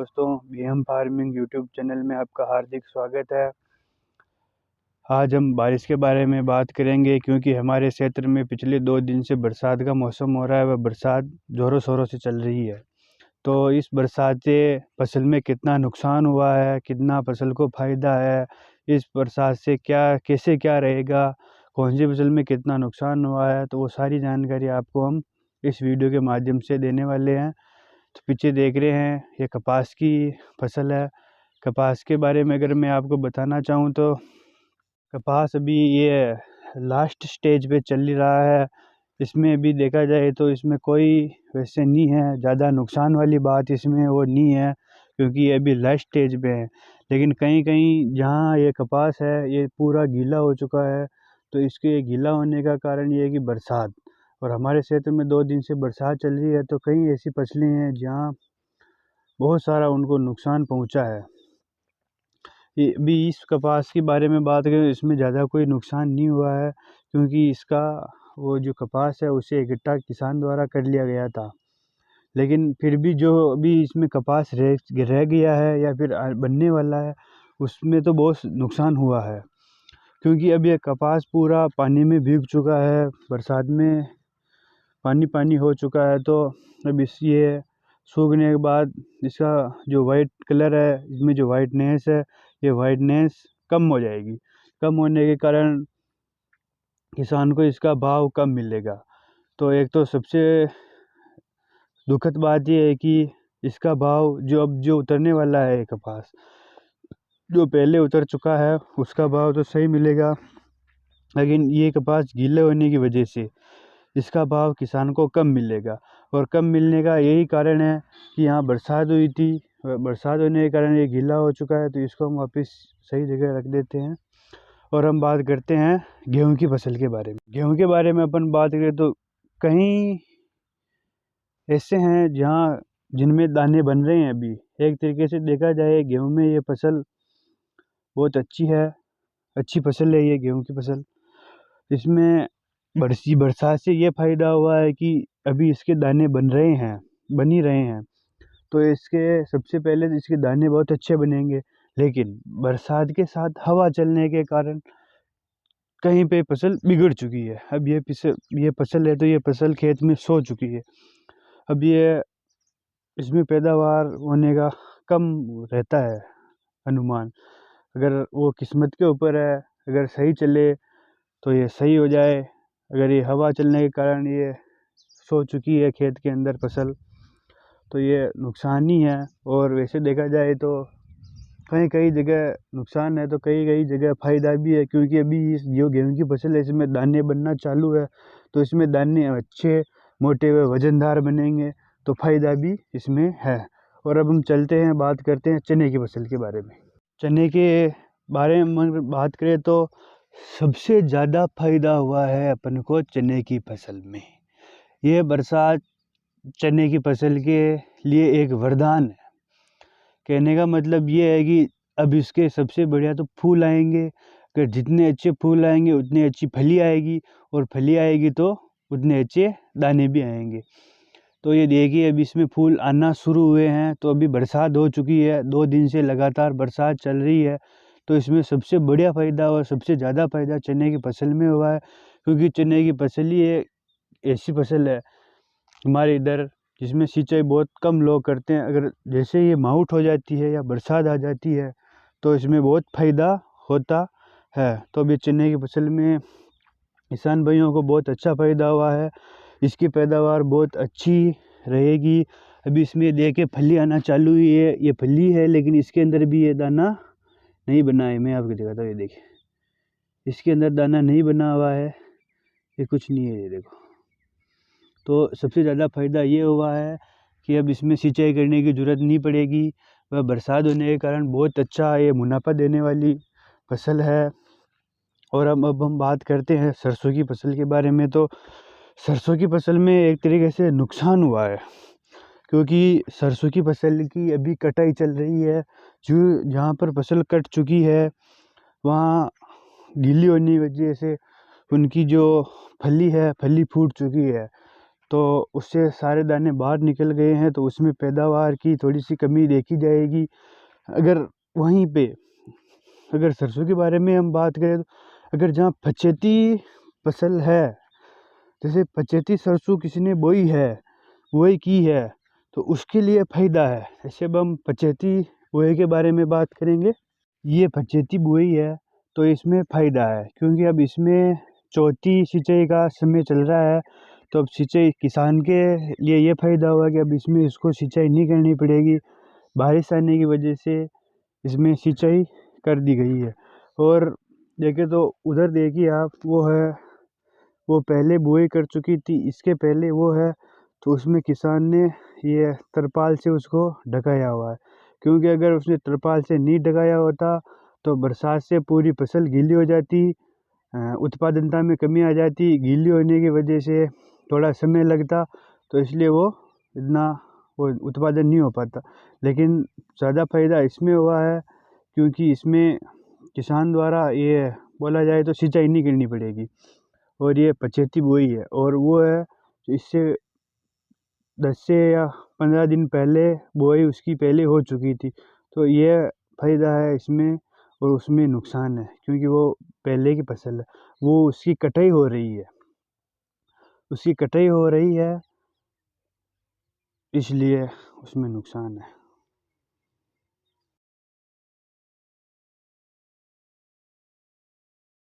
दोस्तों, BM farming YouTube channel में आपका हार्दिक स्वागत है। आज हम बारिश के बारे में बात करेंगे क्योंकि हमारे क्षेत्र में पिछले 2 दिन से बरसात का मौसम हो रहा है। वह बरसात ज़ोरों शोरों से चल रही है। तो इस बरसात से फसल में कितना नुकसान हुआ है, कितना फसल को फ़ायदा है, इस बरसात से क्या रहेगा, कौन सी फसल में कितना नुकसान हुआ है, तो वो सारी जानकारी आपको हम इस वीडियो के माध्यम से देने वाले हैं। तो पीछे देख रहे हैं ये कपास की फसल है। कपास के बारे में अगर मैं आपको बताना चाहूँ तो कपास अभी ये लास्ट स्टेज पे चल ही रहा है। इसमें अभी देखा जाए तो इसमें कोई वैसे नहीं है, ज़्यादा नुकसान वाली बात इसमें वो नहीं है क्योंकि ये अभी लास्ट स्टेज पे है। लेकिन कहीं कहीं जहाँ ये कपास है ये पूरा गीला हो चुका है। तो इसके गीला होने का कारण ये है कि बरसात, और हमारे क्षेत्र में 2 दिन से बरसात चल रही है। तो कई ऐसी फसलें हैं जहाँ बहुत सारा उनको नुकसान पहुँचा है। ये अभी इस कपास के बारे में बात करें, इसमें ज़्यादा कोई नुकसान नहीं हुआ है क्योंकि इसका वो जो कपास है उसे इकट्ठा किसान द्वारा कर लिया गया था। लेकिन फिर भी जो अभी इसमें कपास रह गया है या फिर बनने वाला है, उसमें तो बहुत नुकसान हुआ है क्योंकि अब ये कपास पूरा पानी में भीग चुका है। बरसात में पानी पानी हो चुका है। तो अब ये सूखने के बाद इसका जो वाइट कलर है, इसमें जो वाइटनेस है, ये वाइटनेस कम हो जाएगी। कम होने के कारण किसान को इसका भाव कम मिलेगा। तो एक तो सबसे दुखद बात ये है कि इसका भाव जो उतरने वाला है कपास, जो पहले उतर चुका है उसका भाव तो सही मिलेगा, लेकिन ये कपास गीले होने की वजह से इसका भाव किसान को कम मिलेगा। और कम मिलने का यही कारण है कि यहाँ बरसात हुई थी। बरसात होने के कारण ये गीला हो चुका है। तो इसको हम वापस सही जगह रख देते हैं और हम बात करते हैं गेहूं की फसल के बारे में। गेहूं के बारे में अपन बात करें तो कहीं ऐसे हैं जहाँ जिनमें दाने बन रहे हैं। अभी एक तरीके से देखा जाए गेहूं में ये फसल बहुत अच्छी है, अच्छी फसल है ये गेहूं की फसल। इसमें बरसात से ये फ़ायदा हुआ है कि अभी इसके दाने बन ही रहे हैं। तो इसके सबसे पहले तो इसके दाने बहुत अच्छे बनेंगे, लेकिन बरसात के साथ हवा चलने के कारण कहीं पे फसल बिगड़ चुकी है। अब ये फसल है तो ये फसल खेत में सो चुकी है। अब ये इसमें पैदावार होने का कम रहता है अनुमान। अगर वो किस्मत के ऊपर है, अगर सही चले तो ये सही हो जाए। अगर ये हवा चलने के कारण ये सो चुकी है खेत के अंदर फसल, तो ये नुकसान ही है। और वैसे देखा जाए तो कई कई जगह नुकसान है तो कई कई जगह फ़ायदा भी है क्योंकि अभी इस जो गेहूं की फसल है इसमें दाने बनना चालू है। तो इसमें दाने अच्छे मोटे हुए वज़नदार बनेंगे, तो फ़ायदा भी इसमें है। और अब हम चलते हैं, बात करते हैं चने की फसल के बारे में। चने के बारे में अगर बात करें तो सबसे ज़्यादा फ़ायदा हुआ है अपन को चने की फसल में। ये बरसात चने की फसल के लिए एक वरदान है। कहने का मतलब ये है कि अब इसके सबसे बढ़िया तो फूल आएंगे। अगर जितने अच्छे फूल आएंगे उतनी अच्छी फली आएगी, और फली आएगी तो उतने अच्छे दाने भी आएंगे। तो ये देखिए अभी इसमें फूल आना शुरू हुए हैं। तो अभी बरसात हो चुकी है, 2 दिन से लगातार बरसात चल रही है। तो इसमें सबसे बढ़िया फ़ायदा और सबसे ज़्यादा फ़ायदा चने की फसल में हुआ है क्योंकि चने की फसल ही एक ऐसी फसल है हमारे इधर जिसमें सिंचाई बहुत कम लोग करते हैं। अगर जैसे ये माउट हो जाती है या बरसात आ जाती है तो इसमें बहुत फ़ायदा होता है। तो अभी चने की फसल में किसान भाइयों को बहुत अच्छा फ़ायदा हुआ है। इसकी पैदावार बहुत अच्छी रहेगी। अभी इसमें देखिए फली आना चालू हुई है। ये फली है लेकिन इसके अंदर भी ये दाना नहीं बना है। मैं आपको दिखाता हूँ, ये देखिए इसके अंदर दाना नहीं बना हुआ है, ये कुछ नहीं है, ये देखो। तो सबसे ज़्यादा फ़ायदा ये हुआ है कि अब इसमें सिंचाई करने की ज़रूरत नहीं पड़ेगी। वह बरसात होने के कारण बहुत अच्छा ये मुनाफा देने वाली फसल है। और अब हम बात करते हैं सरसों की फसल के बारे में। तो सरसों की फसल में एक तरीके से नुकसान हुआ है क्योंकि सरसों की फसल की अभी कटाई चल रही है। जो जहाँ पर फसल कट चुकी है वहाँ गीली होने की वजह से उनकी जो फली है, फली फूट चुकी है। तो उससे सारे दाने बाहर निकल गए हैं, तो उसमें पैदावार की थोड़ी सी कमी देखी जाएगी। अगर वहीं पे अगर सरसों के बारे में हम बात करें, तो अगर जहाँ पछेती फसल है, जैसे पछेती सरसों किसी ने बोई है, बुआई की है, तो उसके लिए फ़ायदा है। ऐसे अब हम पछेती बुआई के बारे में बात करेंगे। ये पछेती बुआई है तो इसमें फ़ायदा है, क्योंकि अब इसमें चौथी सिंचाई का समय चल रहा है। तो अब सिंचाई किसान के लिए ये फ़ायदा हुआ कि अब इसमें इसको सिंचाई नहीं करनी पड़ेगी। बारिश आने की वजह से इसमें सिंचाई कर दी गई है। और देखें तो उधर देखिए आप, वो पहले बुआई कर चुकी थी, इसके पहले वो है, तो उसमें किसान ने ये तरपाल से उसको ढकाया हुआ है। क्योंकि अगर उसने तरपाल से नहीं ढकाया होता तो बरसात से पूरी फसल गीली हो जाती, उत्पादनता में कमी आ जाती, गीली होने की वजह से थोड़ा समय लगता, तो इसलिए वो इतना वो उत्पादन नहीं हो पाता। लेकिन ज़्यादा फ़ायदा इसमें हुआ है, क्योंकि इसमें किसान द्वारा ये बोला जाए तो सिंचाई नहीं करनी पड़ेगी। और ये पछेती बुआई है, और वो है इससे 10 से या 15 दिन पहले बुआई उसकी पहले हो चुकी थी। तो ये फ़ायदा है इसमें, और उसमें नुकसान है, क्योंकि वो पहले की फसल है, वो उसकी कटाई हो रही है, इसलिए उसमें नुकसान है।